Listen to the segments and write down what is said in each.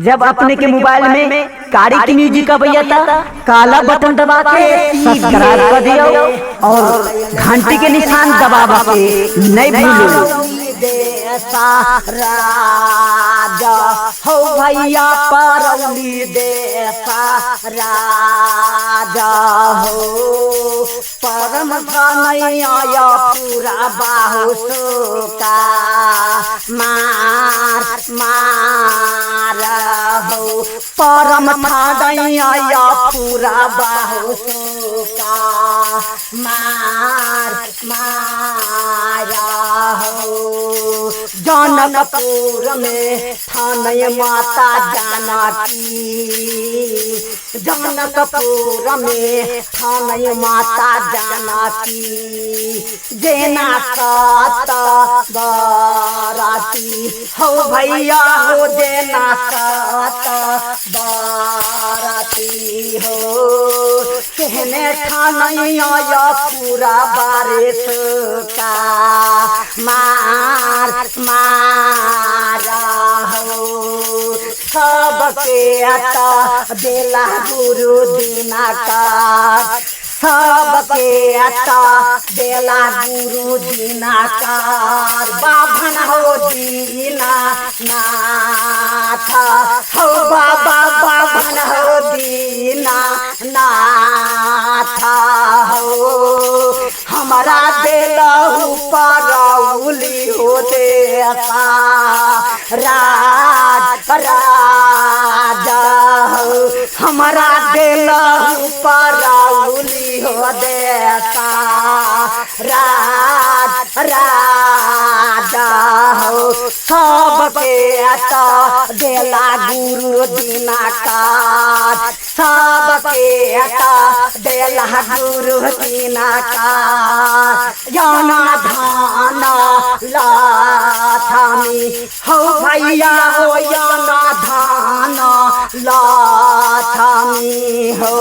जब अपने के मोबाइल में कारी की म्यूजिक का भैया था, काला बटन दबा के सब्सक्राइब कर दियो और घंटी के निशान दबा के नहीं भूलो। राजा हो भैया परौली देसा राजा हो परम कन्हैया पूरा बाहु का मार मार हो परम कन्हैया पूरा बाहु का मार मार हो जनकपुर में थाने माता जानकी जनकपुर में थाने माता जानकी जेना सत बाराती हो भैया हो जेना सत बाराती हो कहने थाने आया पूरा बारिश का मार मारा हो सबके अता देला गुरु दिनाकार सबके अता देला गुरु दिनाकार बाभन हो दीना नाथ हो बाबा बाभन हो दीना नाथ हो हमारा देलहु परौली हो देसा राज राजा हो हमारा देलहु परौली हो देसा राज राजा हो सबके अता देला गुरु दिनाकार सबके अता देला गुरु दिनाकार जाना धान लाथामी हो भैया हो जाना धान लाथामी हो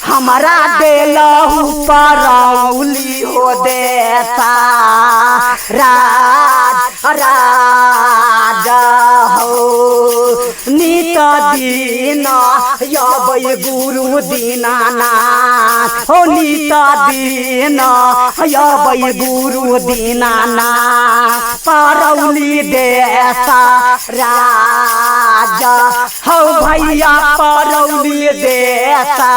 हमारा देलहु परौली हो देसा राज राजा हो नित दिन यबै गुरु दीनानाथ हो नित दिन यबै गुरु दीनानाथ परौली देसा राजा हो भैया परौली देसा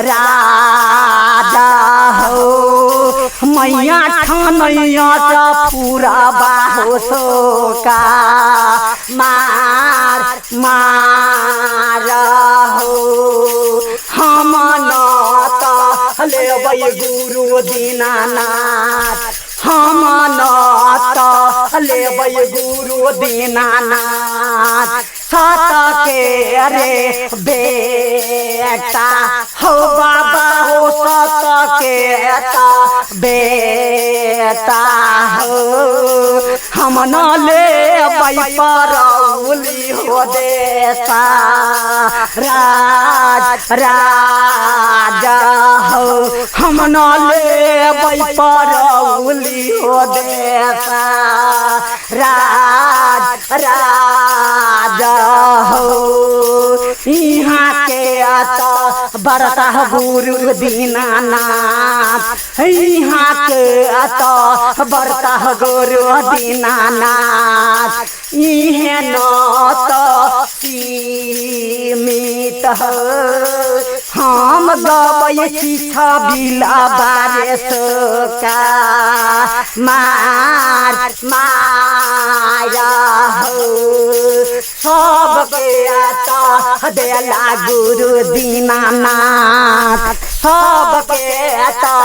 राजा हो मैया ठानैया पूरा बाहो का मार मार हो हम न लेबै गुरु दीनानाथ हम न लेबै गुरु दीनानाथ सत के रे बेटा हो बाबा हो सत के बेटा हो हम न लेबै परौली हो देसा राज राजा हो हम न लेबै परौली हो देसा राज राजा हो यहाँ के आता बरता गुरु दीनानाथ यहाँ के आता बरता गुरु दीनानाथ इहे न तो सीमित हम गबै छबिला बारिश का मार माया हो सबके आता देला गुरु दीनानाथ सबके आता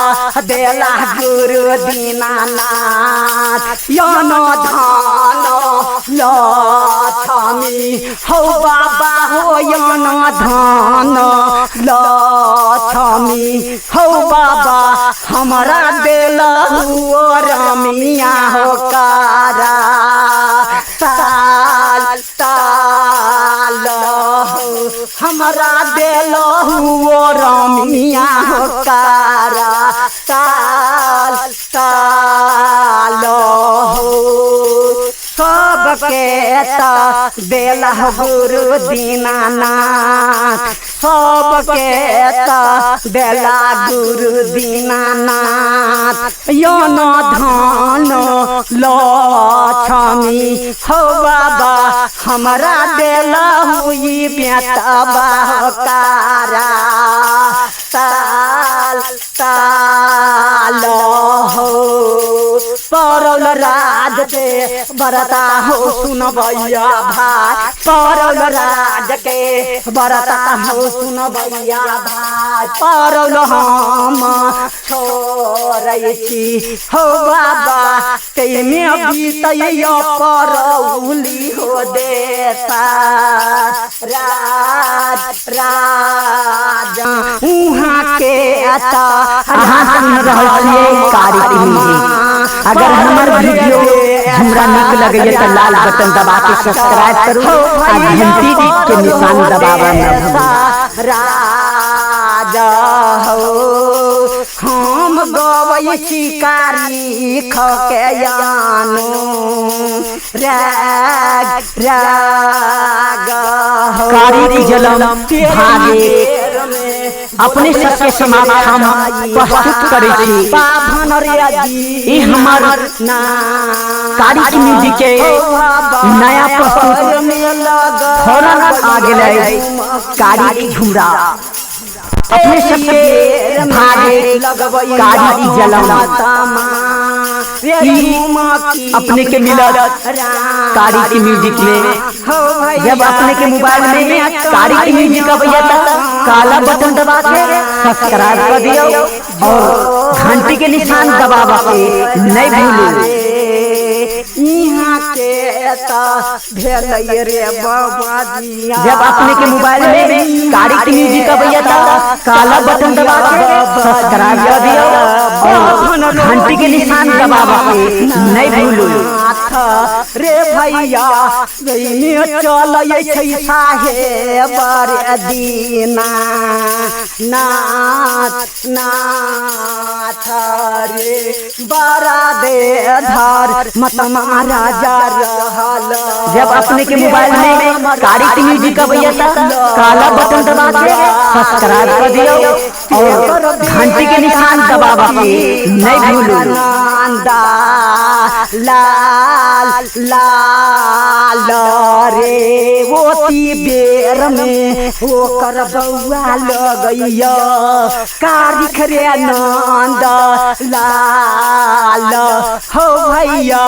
देला गुरु दीनानाथ यन धान लछमी हो बाबा हो यन धान लछमी हो बाबा हमारा देलहु रमिया हो कारा ताल ताल हो हमारा देलहु रमिया हो कारा ताल ताल हो सब सबके त देला गुरु दीनानाथ सबके त देला गुरु दीनानाथ यो न धन लक्ष्मी हो बाबा हमरा देला हुई बेटवा कारा ताल ताल हो परौल राज के बरता हो सुन भैया भाई परौल राज के बरता हो सुन भैया भाई परौल हम छोड़ै छी हो बाबा तेमे बीतय परौली हो देता राज राज उहाँ के आता अहाँ सुन रहल छियै कारी म्यूजिक। अगर हमार वीडियो हमरा नीक लगैए तो लाल बटन दबा के सब्सक्राइब करू और घंटी के निशान दबावा न भूलू। राजा हो हम गवै शिकारी खके यानो राग राग हो कारी की जलम भागे अपने सबके समाज हम प्रस्तुत करै छी। पाभन रियाजी ई हमर कारी की म्यूजिक के नया प्रस्तुत फौरन आ गेलै कारी की झुमरा अपने सबके भागे कारी की जलम अपने के मिलत कारी की म्यूजिक में। जब अपने के मोबाइल में कारी की म्यूजिक अबैया था काला बटन दबा के सब्सक्राइब कर दियो और घंटी के निशान दबावा के नहीं भूलू। यहाँ के भेलै रे बाबा जी जब अपने के मोबाइल में कारी की म्यूजिक अबैया था काला बटन दबा के सब्सक्राइब कर दियो और घंटी के निशान दबावा के नहीं भूलू। रे भैया चलै छै साहेब रे दीना नाथ नाथ रे बड़ा दे धर मत महाराजा रहल। जब अपने के मोबाइल में कारी की म्यूजिक अबैया था काला बटन दबा के सब्सक्राइब कर दियो और घंटी के निशान दबावा के नहीं भूलू। लाल लाल रे ओती बेर में ओकर बौआ लगैया कारिख रे नंद लाल हो भैया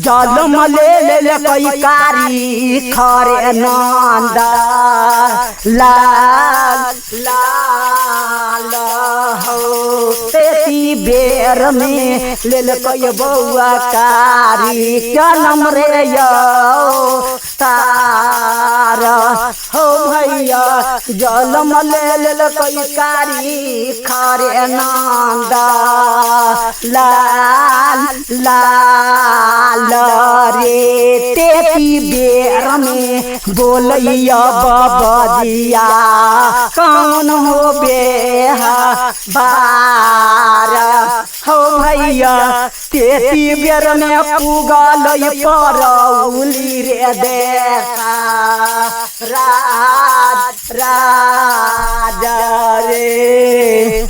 जलम ले ले कोई कारी खरे नंद लाल लाल हो तेती बेर में ले ले कोई बौआ कारी जलम रे यो तार हो भैया जलम ले ले कोई कारी खरे नंद लाल लाल रे तेती बेर में बोलैया बाबजिया कौन हो बेहा बार हो भैया तेती बेर में पुगल परौली रे देखा राज राज रे।